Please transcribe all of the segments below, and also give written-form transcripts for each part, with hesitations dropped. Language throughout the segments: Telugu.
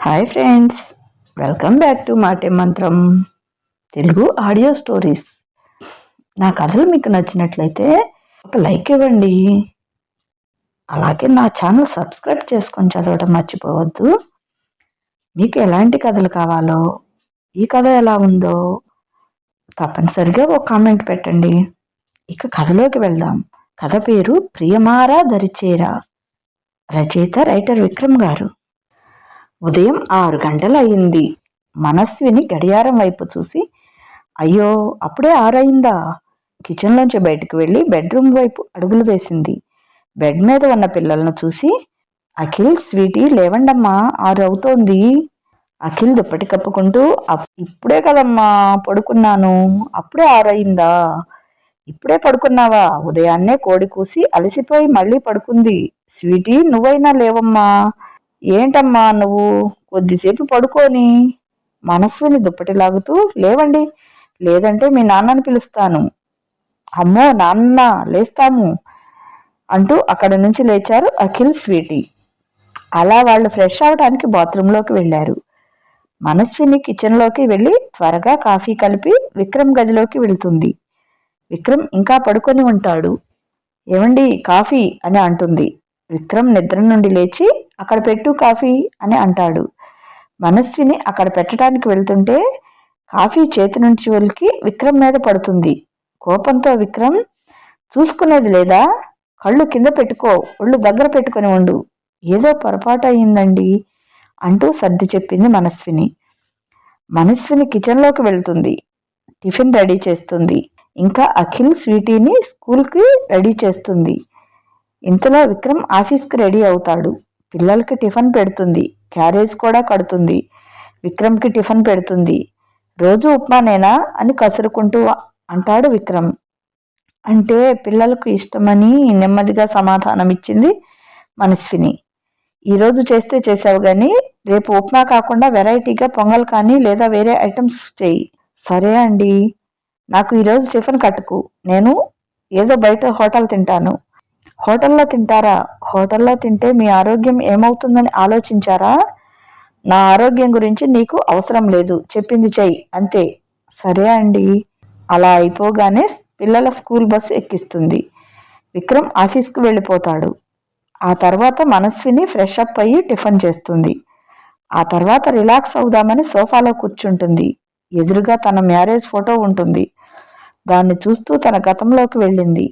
Hi friends, welcome back to మాటే మంత్రం తెలుగు ఆడియో స్టోరీస్. నా కథలు మీకు నచ్చినట్లయితే ఒక లైక్ ఇవ్వండి. అలాగే నా ఛానల్ సబ్స్క్రైబ్ చేసుకొని చదవడం మర్చిపోవద్దు. మీకు ఎలాంటి కథలు కావాలో, ఈ కథ ఎలా ఉందో తప్పనిసరిగా ఒక కామెంట్ పెట్టండి. ఇక కథలోకి వెళ్దాం. కథ పేరు ప్రియమారా దరిచేరా. రచయిత రైటర్ విక్రమ్ గారు. ఉదయం 6 గంటలు అయింది. మనస్విని గడియారం వైపు చూసి, అయ్యో అప్పుడే 6 అయిందా? కిచెన్లోంచి బయటకు వెళ్ళి బెడ్రూమ్ వైపు అడుగులు వేసింది. బెడ్ మీద ఉన్న పిల్లలను చూసి, అఖిల్, స్వీటీ లేవండమ్మా, 6 అవుతోంది. అఖిల్ దుప్పటి కప్పుకుంటూ, ఇప్పుడే కదమ్మా పడుకున్నాను. అప్పుడే 6 అయిందా? ఇప్పుడే పడుకున్నావా? ఉదయాన్నే కోడి కూసి అలసిపోయి మళ్ళీ పడుకుంది. స్వీటీ, నువ్వైనా లేవమ్మా. ఏంటమ్మా నువ్వు? కొద్దిసేపు పడుకోని. మనస్విని దుప్పటి లాగుతూ, లేవండి, లేదంటే మీ నాన్నని పిలుస్తాను. అమ్మో నాన్న, లేస్తాము అంటూ అక్కడి నుంచి లేచారు అఖిల్, స్వీటీ. అలా వాళ్ళు ఫ్రెష్ అవడానికి బాత్రూంలోకి వెళ్ళారు. మనస్విని కిచెన్లోకి వెళ్ళి త్వరగా కాఫీ కలిపి విక్రమ్ గదిలోకి వెళ్తుంది. విక్రమ్ ఇంకా పడుకొని ఉంటాడు. ఏమండి కాఫీ అని అంటుంది. విక్రమ్ నిద్ర నుండి లేచి, అక్కడ పెట్టు కాఫీ అని అంటాడు. మనస్విని అక్కడ పెట్టడానికి వెళ్తుంటే కాఫీ చేతి నుంచి ఒలికి విక్రమ్ మీద పడుతుంది. కోపంతో, విక్రమ్, చూసుకునేది లేదా? కళ్ళు కింద పెట్టుకో, ఒళ్ళు దగ్గర పెట్టుకుని ఉండు. ఏదో పొరపాటు అయిందండి అంటూ సర్ది చెప్పింది మనస్విని. మనస్విని కిచెన్లోకి వెళ్తుంది. టిఫిన్ రెడీ చేస్తుంది. ఇంకా అఖిల్, స్వీటీని స్కూల్కి రెడీ చేస్తుంది. ఇంతలో విక్రమ్ ఆఫీస్కి రెడీ అవుతాడు. పిల్లలకి టిఫిన్ పెడుతుంది. క్యారేజ్ కూడా కడుతుంది. విక్రమ్కి టిఫిన్ పెడుతుంది. రోజు ఉప్మానేనా అని కసురుకుంటూ అంటాడు విక్రమ్. అంటే పిల్లలకు ఇష్టమని నెమ్మదిగా సమాధానం ఇచ్చింది మనస్విని. ఈరోజు చేస్తే చేసావు కానీ రేపు ఉప్మా కాకుండా వెరైటీగా పొంగల్ కానీ లేదా వేరే ఐటమ్స్ చేయి. సరే అండి. నాకు ఈరోజు టిఫిన్ కట్టుకు. నేను ఏదో బయట హోటల్ తింటాను. హోటల్లో తింటారా? హోటల్లో తింటే మీ ఆరోగ్యం ఏమవుతుందని ఆలోచించారా? నా ఆరోగ్యం గురించి నీకు అవసరం లేదు. చెప్పింది చెయ్యి, అంతే. సరే అండి. అలా అయిపోగానే పిల్లల స్కూల్ బస్సు ఎక్కిస్తుంది. విక్రమ్ ఆఫీస్కి వెళ్ళిపోతాడు. ఆ తర్వాత మనస్విని ఫ్రెష్ అప్ అయ్యి టిఫిన్ చేస్తుంది. ఆ తర్వాత రిలాక్స్ అవుదామని సోఫాలో కూర్చుంటుంది. ఎదురుగా తన మ్యారేజ్ ఫోటో ఉంటుంది. దాన్ని చూస్తూ తన గతంలోకి వెళ్ళింది.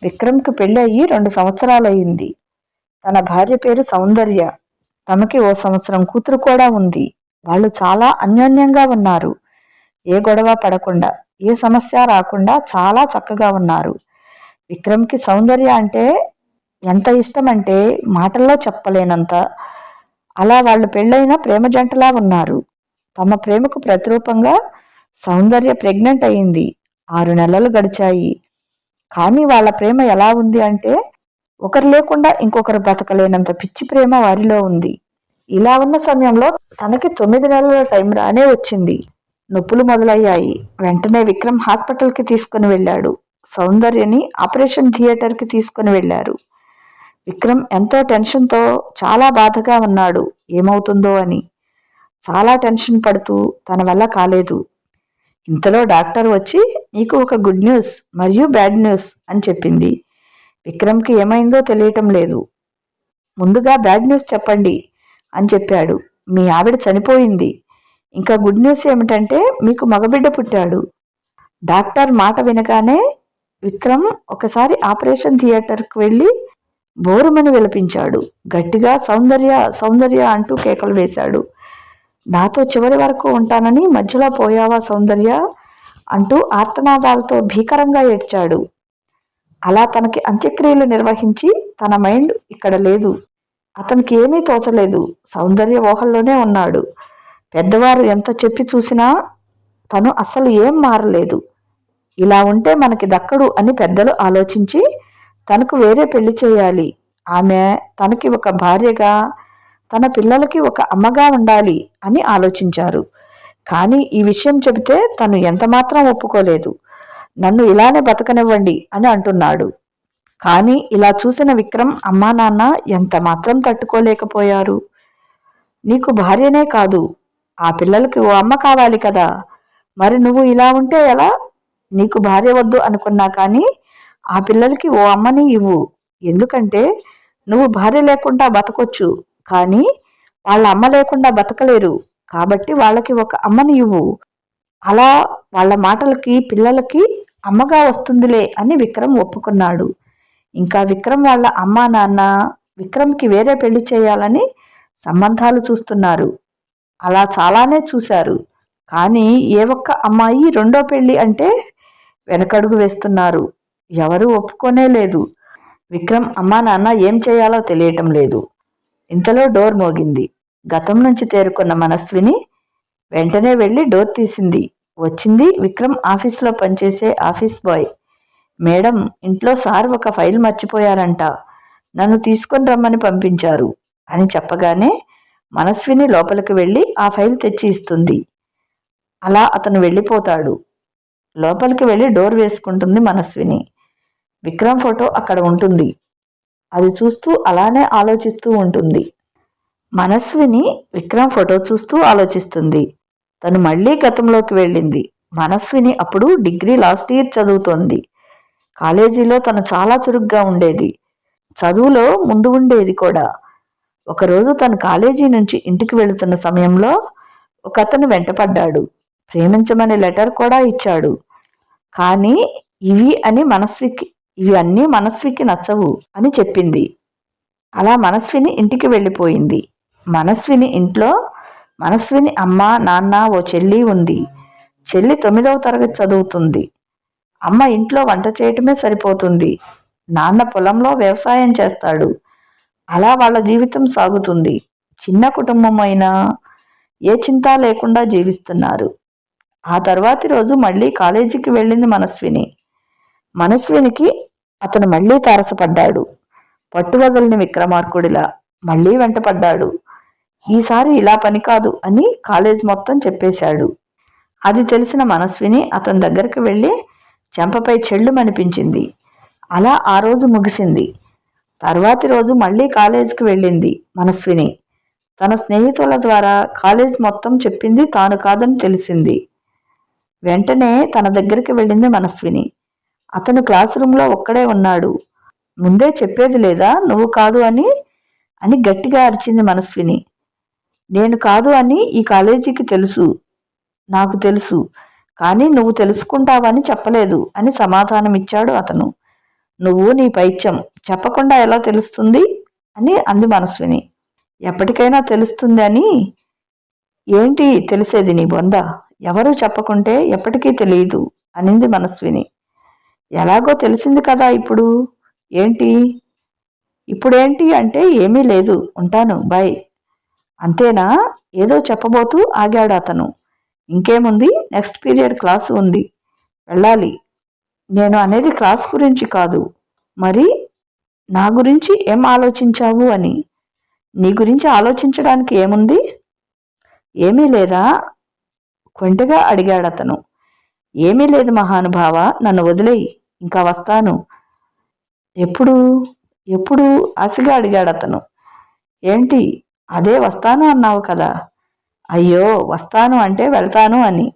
విక్రమ్కి పెళ్ళి అయ్యి 2 సంవత్సరాలయ్యింది. తన భార్య పేరు సౌందర్య. తమకి 1 సంవత్సరం కూతురు కూడా ఉంది. వాళ్ళు చాలా అన్యోన్యంగా ఉన్నారు. ఏ గొడవ పడకుండా, ఏ సమస్య రాకుండా చాలా చక్కగా ఉన్నారు. విక్రమ్కి సౌందర్య అంటే ఎంత ఇష్టం అంటే మాటల్లో చెప్పలేనంత. అలా వాళ్ళు పెళ్ళైన ప్రేమ జంటలా ఉన్నారు. తమ ప్రేమకు ప్రతిరూపంగా సౌందర్య ప్రెగ్నెంట్ అయింది. 6 నెలలు గడిచాయి. కానీ వాళ్ళ ప్రేమ ఎలా ఉంది అంటే ఒకరు లేకుండా ఇంకొకరు బ్రతకలేనంత పిచ్చి ప్రేమ వారిలో ఉంది. ఇలా ఉన్న సమయంలో తనకి 9 నెలల టైం రానే వచ్చింది. నొప్పులు మొదలయ్యాయి. వెంటనే విక్రమ్ హాస్పిటల్కి తీసుకుని వెళ్ళాడు. సౌందర్యని ఆపరేషన్ థియేటర్కి తీసుకుని వెళ్ళారు. విక్రమ్ ఎంతో టెన్షన్తో, చాలా బాధగా ఉన్నాడు ఏమవుతుందో అని. చాలా టెన్షన్ పడుతూ తన వల్ల కాలేదు. ఇంతలో డాక్టర్ వచ్చి, నీకు ఒక గుడ్ న్యూస్ మరియు బ్యాడ్ న్యూస్ అని చెప్పింది. విక్రమ్కి ఏమైందో తెలియటం లేదు. ముందుగా బ్యాడ్ న్యూస్ చెప్పండి అని చెప్పాడు. మీ ఆవిడ చనిపోయింది. ఇంకా గుడ్ న్యూస్ ఏమిటంటే మీకు మగబిడ్డ పుట్టాడు. డాక్టర్ మాట వినగానే విక్రమ్ ఒకసారి ఆపరేషన్ థియేటర్కి వెళ్ళి బోరుమని విలపించాడు. గట్టిగా సౌందర్య, సౌందర్య అంటూ కేకలు వేశాడు. నాతో చివరి వరకు ఉంటానని మధ్యలో పోయావా సౌందర్య అంటూ ఆర్తనాదాలతో భీకరంగా ఏడ్చాడు. అలా తనకి అంత్యక్రియలు నిర్వహించి తన మైండ్ ఇక్కడ లేదు. అతనికి ఏమీ తోచలేదు. సౌందర్య ఊహల్లోనే ఉన్నాడు. పెద్దవారు ఎంత చెప్పి చూసినా తను అస్సలు ఏం మారలేదు. ఇలా ఉంటే మనకి దక్కడు అని పెద్దలు ఆలోచించి తనకు వేరే పెళ్లి చేయాలి. ఆమె తనకి ఒక భార్యగా, తన పిల్లలకి ఒక అమ్మగా ఉండాలి అని ఆలోచించారు. కానీ ఈ విషయం చెబితే తను ఎంతమాత్రం ఒప్పుకోలేదు. నన్ను ఇలానే బతకనివ్వండి అని అంటున్నాడు. కానీ ఇలా చూసిన విక్రమ్ అమ్మా నాన్న ఎంత మాత్రం తట్టుకోలేకపోయారు. నీకు భార్యనే కాదు, ఆ పిల్లలకి ఓ అమ్మ కావాలి కదా. మరి నువ్వు ఇలా ఉంటే ఎలా? నీకు భార్య వద్దు అనుకున్నా కానీ ఆ పిల్లలకి ఓ అమ్మని ఇవ్వు. ఎందుకంటే నువ్వు భార్య లేకుండా బతకొచ్చు, కానీ వాళ్ళ అమ్మ లేకుండా బతకలేరు. కాబట్టి వాళ్ళకి ఒక అమ్మని ఇవ్వు. అలా వాళ్ళ మాటలకి పిల్లలకి అమ్మగా వస్తుందిలే అని విక్రమ్ ఒప్పుకున్నాడు. ఇంకా విక్రమ్ వాళ్ళ అమ్మా నాన్న విక్రమ్కి వేరే పెళ్లి చేయాలని సంబంధాలు చూస్తున్నారు. అలా చాలానే చూశారు, కానీ ఏ ఒక్క అమ్మాయి రెండో పెళ్లి అంటే వెనకడుగు వేస్తున్నారు. ఎవరూ ఒప్పుకోనే లేదు. విక్రమ్ అమ్మా నాన్న ఏం చేయాలో తెలియటం లేదు. ఇంతలో డోర్ మోగింది. గతం నుంచి తేరుకున్న మనస్విని వెంటనే వెళ్ళి డోర్ తీసింది. వచ్చింది విక్రమ్ ఆఫీస్లో పనిచేసే ఆఫీస్ బాయ్. మేడం, ఇంట్లో సార్ ఒక ఫైల్ మర్చిపోయారంట, నన్ను తీసుకొని రమ్మని పంపించారు అని చెప్పగానే మనస్విని లోపలికి వెళ్ళి ఆ ఫైల్ తెచ్చి ఇస్తుంది. అలా అతను వెళ్ళిపోతాడు. లోపలికి వెళ్ళి డోర్ వేసుకుంటుంది మనస్విని. విక్రమ్ ఫోటో అక్కడ ఉంటుంది. అది చూస్తూ అలానే ఆలోచిస్తూ ఉంటుంది. మనస్విని విక్రమ్ ఫోటో చూస్తూ ఆలోచిస్తుంది. తను మళ్ళీ గతంలోకి వెళ్ళింది. మనస్విని అప్పుడు డిగ్రీ లాస్ట్ ఇయర్ చదువుతోంది. కాలేజీలో తను చాలా చురుగ్గా ఉండేది. చదువులో ముందు ఉండేది కూడా. ఒకరోజు తను కాలేజీ నుంచి ఇంటికి వెళుతున్న సమయంలో ఒక అతను వెంటపడ్డాడు. ప్రేమించమని లెటర్ కూడా ఇచ్చాడు. కానీ ఇవి అన్నీ మనస్వికి నచ్చవు అని చెప్పింది. అలా మనస్విని ఇంటికి వెళ్ళిపోయింది. మనస్విని ఇంట్లో మనస్విని అమ్మ నాన్న ఓ చెల్లి ఉంది. చెల్లి 9వ తరగతి చదువుతుంది. అమ్మ ఇంట్లో వంట చేయటమే సరిపోతుంది. నాన్న పొలంలో వ్యవసాయం చేస్తాడు. అలా వాళ్ళ జీవితం సాగుతుంది. చిన్న కుటుంబం అయినా ఏ చింత లేకుండా జీవిస్తున్నారు. ఆ తర్వాతి రోజు మళ్ళీ కాలేజీకి వెళ్ళింది మనస్విని. మనస్వినికి అతను మళ్ళీ తారసపడ్డాడు. పట్టువదలని విక్రమార్కుడిలా మళ్ళీ వెంటపడ్డాడు. ఈసారి ఇలా పని కాదు అని కాలేజ్ మొత్తం చెప్పేశాడు. అది తెలిసిన మనస్విని అతని దగ్గరికి వెళ్ళి చెంపపై చెళ్ళుమనిపించింది. అలా ఆ రోజు ముగిసింది. తర్వాతి రోజు మళ్ళీ కాలేజీకి వెళ్ళింది మనస్విని. తన స్నేహితుల ద్వారా కాలేజ్ మొత్తం చెప్పింది తాను కాదని తెలిసింది. వెంటనే తన దగ్గరికి వెళ్ళింది మనస్విని. అతను క్లాస్ రూమ్లో ఒక్కడే ఉన్నాడు. ముందే చెప్పేది లేదా నువ్వు కాదు అని గట్టిగా అరిచింది మనస్విని. నేను కాదు అని ఈ కాలేజీకి తెలుసు, నాకు తెలుసు, కానీ నువ్వు తెలుసుకుంటావని చెప్పలేదు అని సమాధానమిచ్చాడు అతను. నువ్వు నీ పైత్యం చెప్పకుండా ఎలా తెలుస్తుంది అని అంది మనస్విని. ఎప్పటికైనా తెలుస్తుంది అని. ఏంటి తెలిసేది నీ బొంద? ఎవరూ చెప్పకుంటే ఎప్పటికీ తెలియదు అనింది మనస్విని. ఎలాగో తెలిసింది కదా ఇప్పుడు. ఏంటి ఇప్పుడేంటి అంటే ఏమీ లేదు, ఉంటాను, బాయ్. అంతేనా? ఏదో చెప్పబోతూ ఆగాడు అతను. ఇంకేముంది, నెక్స్ట్ పీరియడ్ క్లాసు ఉంది, వెళ్ళాలి. నేను అనేది క్లాస్ గురించి కాదు. మరి నా గురించి ఏం ఆలోచించావు అని. నీ గురించి ఆలోచించడానికి ఏముంది? ఏమీ లేదా? కొంటెగా అడిగాడతను. ఏమీ లేదు మహానుభావ, నన్ను వదిలేయి, ఇంకా వస్తాను. ఎప్పుడు ఎప్పుడు ఆశగా అడిగాడతను. ఏంటి, అదే వస్తాను అన్నావు కదా. అయ్యో, వస్తాను అంటే వెళ్తాను అని.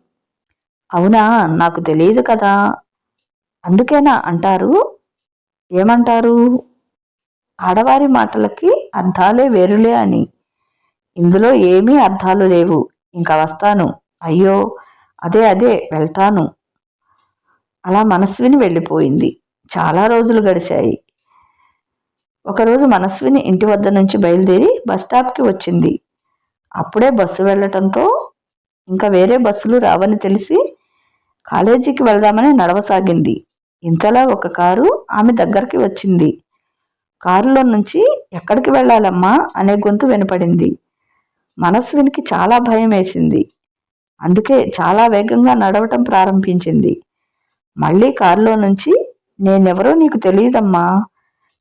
అవునా, నాకు తెలియదు కదా. అందుకేనా అంటారు? ఏమంటారు? ఆడవారి మాటలకి అర్థాలే వేరులే అని. ఇందులో ఏమీ అర్థాలు లేవు. ఇంకా వస్తాను. అయ్యో, అదే వెళ్తాను. అలా మనస్విని వెళ్ళిపోయింది. చాలా రోజులు గడిచాయి. ఒకరోజు మనస్విని ఇంటి వద్ద నుంచి బయలుదేరి బస్టాప్కి వచ్చింది. అప్పుడే బస్సు వెళ్లటంతో ఇంకా వేరే బస్సులు రావని తెలిసి కాలేజీకి వెళ్దామని నడవసాగింది. ఇంతలా ఒక కారు ఆమె దగ్గరికి వచ్చింది. కారులో నుంచి ఎక్కడికి వెళ్ళాలమ్మా అనే గొంతు వినపడింది. మనస్వినికి చాలా భయం వేసింది. అందుకే చాలా వేగంగా నడవటం ప్రారంభించింది. మళ్ళీ కారులో నుంచి, నేనెవరో నీకు తెలియదమ్మా,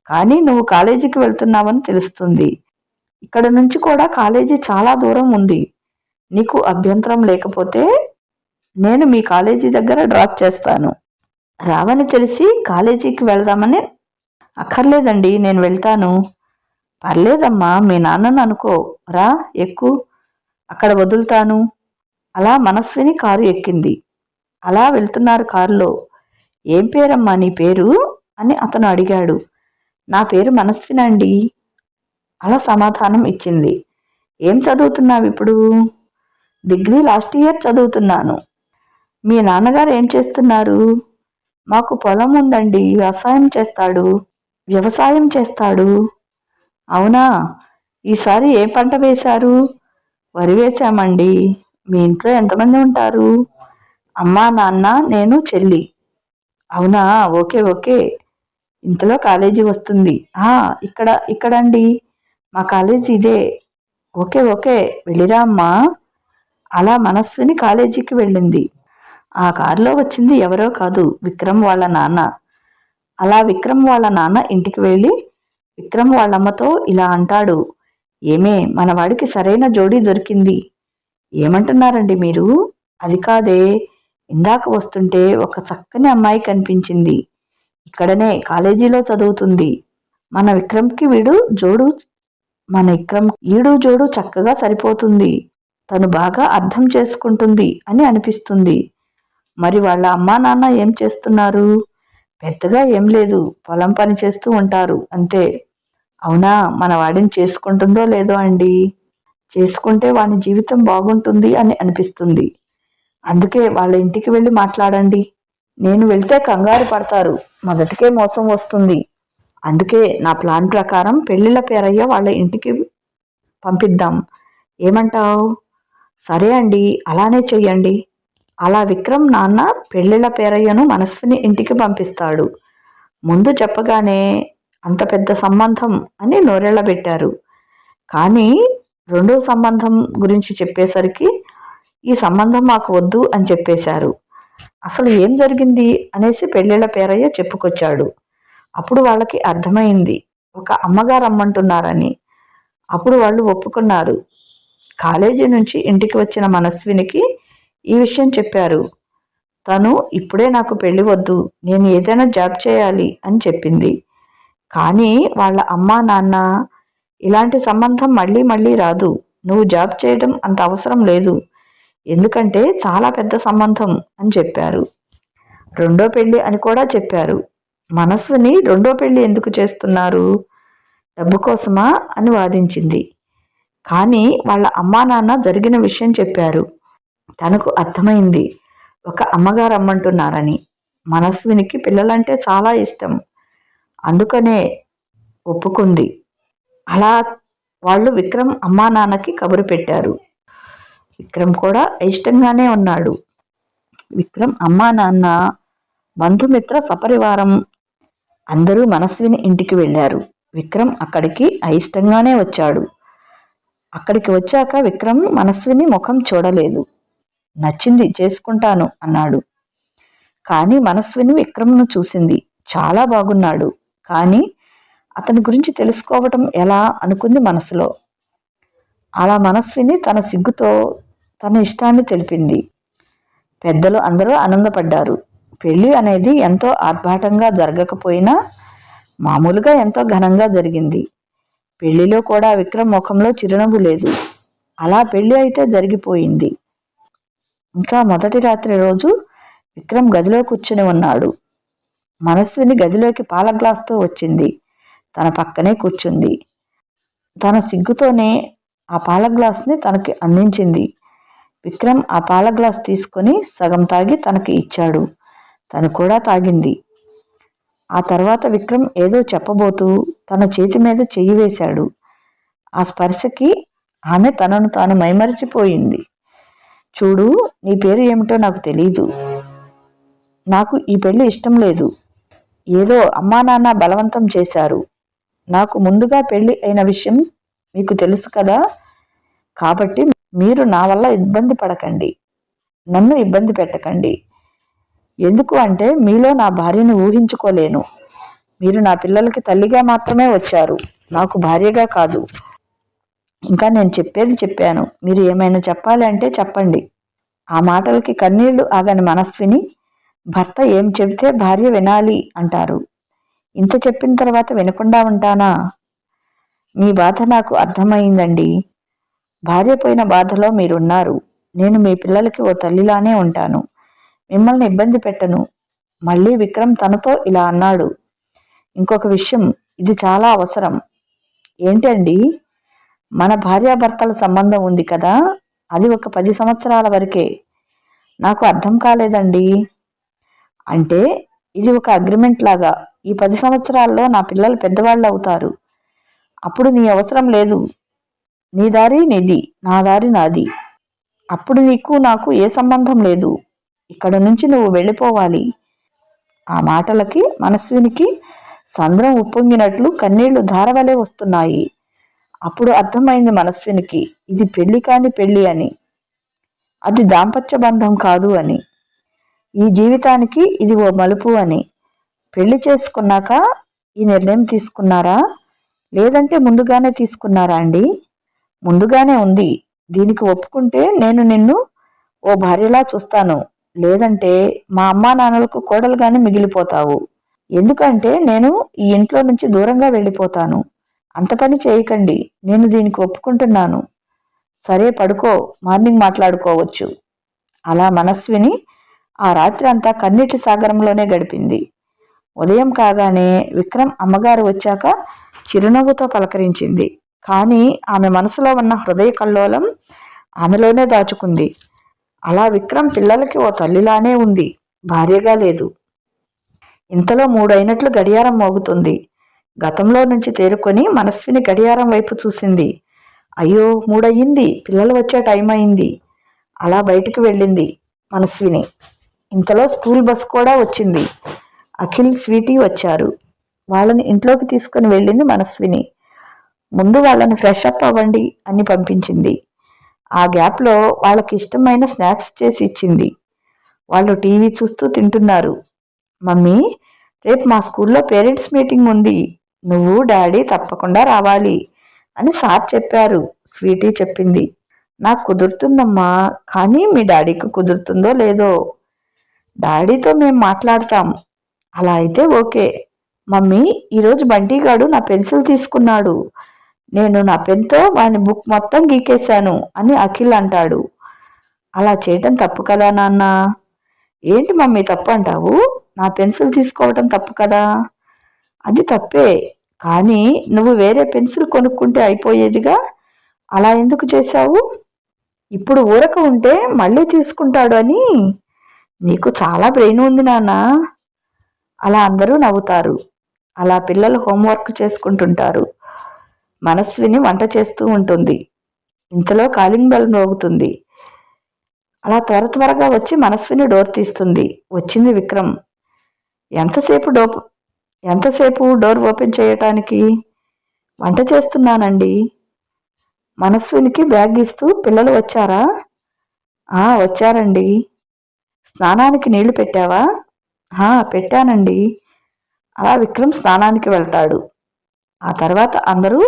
కానీ నువ్వు కాలేజీకి వెళ్తున్నావని తెలుస్తుంది. ఇక్కడ నుంచి కూడా కాలేజీ చాలా దూరం ఉంది. నీకు అభ్యంతరం లేకపోతే నేను మీ కాలేజీ దగ్గర డ్రాప్ చేస్తాను. రావని తెలిసి కాలేజీకి వెళ్దామని. అక్కర్లేదండి, నేను వెళ్తాను. పర్లేదమ్మా, మీ నాన్నను అనుకో, రా ఎక్కు, అక్కడ వదులుతాను. అలా మనస్విని కారు ఎక్కింది. అలా వెళ్తున్నారు కారులో. ఏం పేరమ్మా నీ పేరు అని అతను అడిగాడు. నా పేరు మనస్వినండి, అలా సమాధానం ఇచ్చింది. ఏం చదువుతున్నావు ఇప్పుడు? డిగ్రీ లాస్ట్ ఇయర్ చదువుతున్నాను. మీ నాన్నగారు ఏం చేస్తున్నారు? మాకు పొలం ఉందండి, వ్యవసాయం చేస్తాడు. అవునా, ఈసారి ఏ పంట వేశారు? వరి వేశామండి. మీ ఇంట్లో ఎంతమంది ఉంటారు? అమ్మా, నాన్న, నేను, చెల్లి. అవునా, ఓకే ఓకే. ఇంతలో కాలేజీ వస్తుంది. ఇక్కడండి, మా కాలేజీ ఇదే. ఓకే ఓకే, వెళ్ళిరా అమ్మా. అలా మనస్విని కాలేజీకి వెళ్ళింది. ఆ కారులో వచ్చింది ఎవరో కాదు, విక్రమ్ వాళ్ళ నాన్న. అలా విక్రమ్ వాళ్ళ నాన్న ఇంటికి వెళ్ళి విక్రమ్ వాళ్ళమ్మతో ఇలా అంటాడు. ఏమే, మనవాడికి సరైన జోడీ దొరికింది. ఏమంటున్నారండి మీరు? అది కాదే, ఇందాక వస్తుంటే ఒక చక్కని అమ్మాయి కనిపించింది. ఇక్కడనే కాలేజీలో చదువుతుంది. మన విక్రమ్కి ఈడు జోడు చక్కగా సరిపోతుంది. తను బాగా అర్థం చేసుకుంటుంది అని అనిపిస్తుంది. మరి వాళ్ళ అమ్మా నాన్న ఏం చేస్తున్నారు? పెద్దగా ఏం లేదు, పొలం పని చేస్తూ ఉంటారు అంతే. అవునా, మన వాడిని చేసుకుంటుందో లేదో అండి. చేసుకుంటే వాని జీవితం బాగుంటుంది అని అనిపిస్తుంది. అందుకే వాళ్ళ ఇంటికి వెళ్ళి మాట్లాడండి. నేను వెళ్తే కంగారు పడతారు, మొదటికే మోసం వస్తుంది. అందుకే నా ప్లాన్ ప్రకారం పెళ్లిళ్ళ పేరయ్య వాళ్ళ ఇంటికి పంపిద్దాం. ఏమంటావ్? సరే అండి, అలానే చెయ్యండి. అలా విక్రమ్ నాన్న పెళ్లిళ్ళ పేరయ్యను మనస్విని ఇంటికి పంపిస్తాడు. ముందు చెప్పగానే అంత పెద్ద సంబంధం అని నోరెళ్లబెట్టారు. కానీ రెండో సంబంధం గురించి చెప్పేసరికి ఈ సంబంధం మాకు వద్దు అని చెప్పేశారు. అసలు ఏం జరిగింది అనేసి పెళ్లిళ్ళ పేరయ్య చెప్పుకొచ్చాడు. అప్పుడు వాళ్ళకి అర్థమైంది, ఒక అమ్మగారు రమ్మంటున్నారని. అప్పుడు వాళ్ళు ఒప్పుకున్నారు. కాలేజీ నుంచి ఇంటికి వచ్చిన మనస్వినికి ఈ విషయం చెప్పారు. తను ఇప్పుడే నాకు పెళ్లి వద్దు, నేను ఏదైనా జాబ్ చేయాలి అని చెప్పింది. కానీ వాళ్ళ అమ్మా నాన్న ఇలాంటి సంబంధం మళ్ళీ మళ్ళీ రాదు, నువ్వు జాబ్ చేయడం అంత అవసరం లేదు, ఎందుకంటే చాలా పెద్ద సంబంధం అని చెప్పారు. రెండో పెళ్లి అని కూడా చెప్పారు. మనస్విని రెండో పెళ్లి ఎందుకు చేస్తున్నారు? డబ్బు కోసమా అని వాదించింది. కానీ వాళ్ళ అమ్మా నాన్న జరిగిన విషయం చెప్పారు. తనకు అర్థమైంది, ఒక అమ్మగారు రమ్మంటున్నారని. మనస్వినికి పిల్లలంటే చాలా ఇష్టం, అందుకనే ఒప్పుకుంది. అలా వాళ్ళు విక్రమ్ అమ్మా నాన్నకి కబురు పెట్టారు. విక్రమ్ కూడా ఇష్టంగానే ఉన్నాడు. విక్రమ్ అమ్మా నాన్న, బంధుమిత్ర సపరివారం అందరూ మనస్విని ఇంటికి వెళ్ళారు. విక్రమ్ అక్కడికి అయిష్టంగానే వచ్చాడు. అక్కడికి వచ్చాక విక్రమ్ మనస్విని ముఖం చూడలేదు. నచ్చింది, చేసుకుంటాను అన్నాడు. కానీ మనస్విని విక్రమ్ను చూసింది. చాలా బాగున్నాడు, కానీ అతని గురించి తెలుసుకోవటం ఎలా అనుకుంది మనసులో. అలా మనస్విని తన సిగ్గుతో తన ఇష్టాన్ని తెలిపింది. పెద్దలు అందరూ ఆనందపడ్డారు. పెళ్లి అనేది ఎంతో ఆర్భాటంగా జరగకపోయినా మామూలుగా ఎంతో ఘనంగా జరిగింది. పెళ్లిలో కూడా విక్రమ్ ముఖంలో చిరునవ్వు లేదు. అలా పెళ్లి అయితే జరిగిపోయింది. ఇంకా మొదటి రాత్రి రోజు విక్రమ్ గదిలో కూర్చుని ఉన్నాడు. మనస్విని గదిలోకి పాల గ్లాస్తో వచ్చింది. తన పక్కనే కూర్చుంది. తన సిగ్గుతోనే ఆ పాల గ్లాస్ని తనకి అందించింది. విక్రమ్ ఆ పాల గ్లాస్ తీసుకొని సగం తాగి తనకి ఇచ్చాడు. తను కూడా తాగింది. ఆ తర్వాత విక్రమ్ ఏదో చెప్పబోతూ తన చేతి మీద చెయ్యి వేశాడు. ఆ స్పర్శకి ఆమె తనను తాను మైమరిచిపోయింది. చూడు, నీ పేరు ఏమిటో నాకు తెలీదు. నాకు ఈ పెళ్లి ఇష్టం లేదు. ఏదో అమ్మా నాన్న బలవంతం చేశారు. నాకు ముందుగా పెళ్లి అయిన విషయం మీకు తెలుసు కదా, కాబట్టి మీరు నా వల్ల ఇబ్బంది పడకండి, నన్ను ఇబ్బంది పెట్టకండి. ఎందుకు అంటే మీలో నా భార్యను ఊహించుకోలేను. మీరు నా పిల్లలకి తల్లిగా మాత్రమే వచ్చారు, నాకు భార్యగా కాదు. ఇంకా నేను చెప్పేది చెప్పాను, మీరు ఏమైనా చెప్పాలి అంటే చెప్పండి. ఆ మాటలకి కన్నీళ్లు ఆగని మనస్విని, భర్త ఏం చెబితే భార్య వినాలి అంటారు. ఇంత చెప్పిన తర్వాత వినకుండా ఉంటానా? మీ బాధ నాకు అర్థమైందండి. భార్య పోయిన బాధలో మీరున్నారు. నేను మీ పిల్లలకి ఓ తల్లిలానే ఉంటాను. మిమ్మల్ని ఇబ్బంది పెట్టను. మళ్ళీ విక్రమ్ తనతో ఇలా అన్నాడు. ఇంకొక విషయం, ఇది చాలా అవసరం. ఏంటండి? మన భార్యాభర్తల సంబంధం ఉంది కదా, అది ఒక 10 సంవత్సరాల వరకే. నాకు అర్థం కాలేదండి. అంటే ఇది ఒక అగ్రిమెంట్ లాగా. ఈ 10 సంవత్సరాల్లో నా పిల్లలు పెద్దవాళ్ళు అవుతారు. అప్పుడు నీ అవసరం లేదు. నీ దారి నీది, నా దారి నాది. అప్పుడు నీకు నాకు ఏ సంబంధం లేదు. ఇక్కడ నుంచి నువ్వు వెళ్ళిపోవాలి. ఆ మాటలకి మనస్వినికి సంద్రం ఉప్పొంగినట్లు కన్నీళ్లు ధారవలే వస్తున్నాయి. అప్పుడు అర్థమైంది మనస్వినికి, ఇది పెళ్లి కాని పెళ్లి అని. అది దాంపత్య బంధం కాదు అని. ఈ జీవితానికి ఇది ఓ మలుపు అని. పెళ్లి చేసుకున్నాక ఈ నిర్ణయం తీసుకున్నారా, లేదంటే ముందుగానే తీసుకున్నారా అండి? ముందుగానే ఉంది. దీనికి ఒప్పుకుంటే నేను నిన్ను ఓ భార్యలా చూస్తాను. లేదంటే మా అమ్మా నాన్నలకు కోడలుగానే మిగిలిపోతావు. ఎందుకంటే నేను ఈ ఇంట్లో నుంచి దూరంగా వెళ్ళిపోతాను. అంత పని చేయకండి. నేను దీనికి ఒప్పుకుంటున్నాను. సరే పడుకో, మార్నింగ్ మాట్లాడుకోవచ్చు. అలా మనస్విని ఆ రాత్రి అంతా కన్నీటి సాగరంలోనే గడిపింది. ఉదయం కాగానే విక్రమ్ అమ్మగారు వచ్చాక చిరునవ్వుతో పలకరించింది. కానీ ఆమె మనసులో ఉన్న హృదయ కల్లోలం ఆమెలోనే దాచుకుంది. అలా విక్రమ్ పిల్లలకి ఓ తల్లిలానే ఉంది, భార్యగా లేదు. ఇంతలో 3 అయినట్లు గడియారం మోగుతుంది. గతంలో నుంచి తేరుకొని మనస్విని గడియారం వైపు చూసింది. అయ్యో 3 అయ్యింది, పిల్లలు వచ్చే టైం అయింది. అలా బయటికి వెళ్ళింది మనస్విని. ఇంతలో స్కూల్ బస్ కూడా వచ్చింది. అఖిల్, స్వీటీ వచ్చారు. వాళ్ళని ఇంట్లోకి తీసుకుని వెళ్ళింది మనస్విని. ముందు వాళ్ళని ఫ్రెష్ అప్ అవ్వండి అని పంపించింది. ఆ గ్యాప్లో వాళ్ళకి ఇష్టమైన స్నాక్స్ చేసి ఇచ్చింది. వాళ్ళు టీవీ చూస్తూ తింటున్నారు. మమ్మీ, రేపు మా స్కూల్లో పేరెంట్స్ మీటింగ్ ఉంది. నువ్వు డాడీ తప్పకుండా రావాలి అని సార్ చెప్పారు, స్వీటీ చెప్పింది. నాకు కుదురుతుందమ్మా, కానీ మీ డాడీకి కుదురుతుందో లేదో. డాడీతో మేం మాట్లాడతాం. అలా అయితే ఓకే. మమ్మీ, ఈరోజు బంటీగాడు నా పెన్సిల్ తీసుకున్నాడు. నేను నా పెన్తో వాని బుక్ మొత్తం గీకేశాను అని అఖిల్ అంటాడు. అలా చేయటం తప్పు కదా నాన్న? ఏంటి మమ్మీ తప్పు అంటావు? నా పెన్సిల్ తీసుకోవటం తప్పు కదా? అది తప్పే, కానీ నువ్వు వేరే పెన్సిల్ కొనుక్కుంటే అయిపోయేదిగా. అలా ఎందుకు చేశావు? ఇప్పుడు ఊరక ఉంటే మళ్ళీ తీసుకుంటాడు అని. నీకు చాలా బ్రెయిన్ ఉంది నాన్న. అలా అందరూ నవ్వుతారు. అలా పిల్లలు హోంవర్క్ చేసుకుంటుంటారు. మనస్విని వంట చేస్తూ ఉంటుంది. ఇంతలో కాలింగ్ బెల్ మోగుతుంది. అలా త్వరగా వచ్చి మనస్విని డోర్ తీస్తుంది. వచ్చింది విక్రమ్. ఎంతసేపు డోర్ ఓపెన్ చేయటానికి? వంట చేస్తున్నానండి. మనస్వినికి బ్యాగ్ ఇస్తూ, పిల్లలు వచ్చారా? వచ్చారండి. స్నానానికి నీళ్లు పెట్టావా? పెట్టానండి. అలా విక్రమ్ స్నానానికి వెళ్తాడు. ఆ తర్వాత అందరూ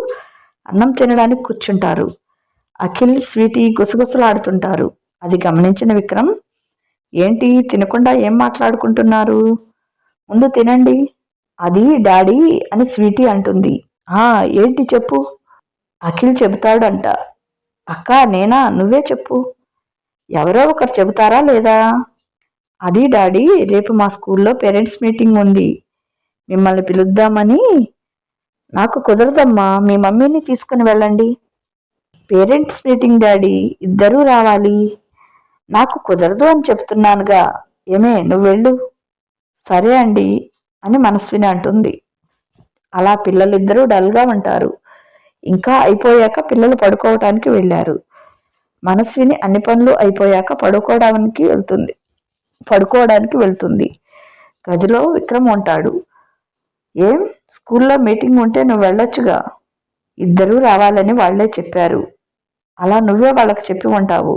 అన్నం తినడానికి కూర్చుంటారు. అఖిల్, స్వీటీ గుసగుసలాడుతుంటారు. అది గమనించిన విక్రమ్, ఏంటి తినకుండా ఏం మాట్లాడుకుంటున్నారు? ముందు తినండి. అది డాడీ అని స్వీటీ అంటుంది. ఏంటి చెప్పు? అఖిల్ చెబుతాడంట. అక్క, నేనా? నువ్వే చెప్పు. ఎవరో ఒకరు చెబుతారా లేదా? అది డాడీ, రేపు మా స్కూల్లో పేరెంట్స్ మీటింగ్ ఉంది. మిమ్మల్ని పిలుద్దామని. నాకు కుదరదమ్మా, మీ మమ్మీని తీసుకుని వెళ్ళండి. పేరెంట్స్ మీటింగ్ డాడీ, ఇద్దరూ రావాలి. నాకు కుదరదు అని చెప్తున్నానుగా. ఏమే, నువ్వు వెళ్ళు. సరే అండి అని మనస్విని అంటుంది. అలా పిల్లలిద్దరూ డల్గా ఉంటారు. ఇంకా అయిపోయాక పిల్లలు పడుకోవటానికి వెళ్ళారు. మనస్విని అన్ని పనులు అయిపోయాక పడుకోవడానికి వెళ్తుంది. గదిలో విక్రమ్ ఉంటాడు. ఏం, స్కూల్లో మీటింగ్ ఉంటే నువ్వు వెళ్ళొచ్చుగా. ఇద్దరూ రావాలని వాళ్లే చెప్పారు. అలా నువ్వే వాళ్ళకి చెప్పి ఉంటావు.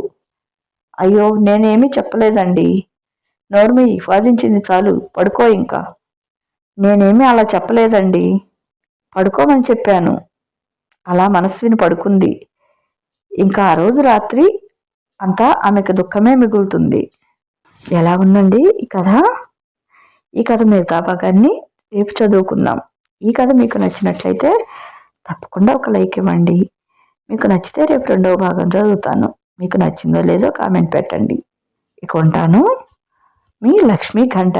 అయ్యో, నేనేమీ చెప్పలేదండి. నోర్మి, వాదించింది చాలు, పడుకో ఇంకా. నేనేమీ అలా చెప్పలేదండి. పడుకోమని చెప్పాను. అలా మనస్విని పడుకుంది. ఇంకా ఆ రోజు రాత్రి అంతా ఆమెకు దుఃఖమే మిగులుతుంది. ఎలా ఉందండి ఈ కథ? ఈ కథ మిగతా భాగాన్ని రేపు చదువుకుందాం. ఈ కథ మీకు నచ్చినట్లయితే తప్పకుండా ఒక లైక్ ఇవ్వండి. మీకు నచ్చితే రేపు 2వ భాగం చదువుతాను. మీకు నచ్చిందో లేదో కామెంట్ పెట్టండి. ఇక ఉంటాను. మీ లక్ష్మీకంఠ.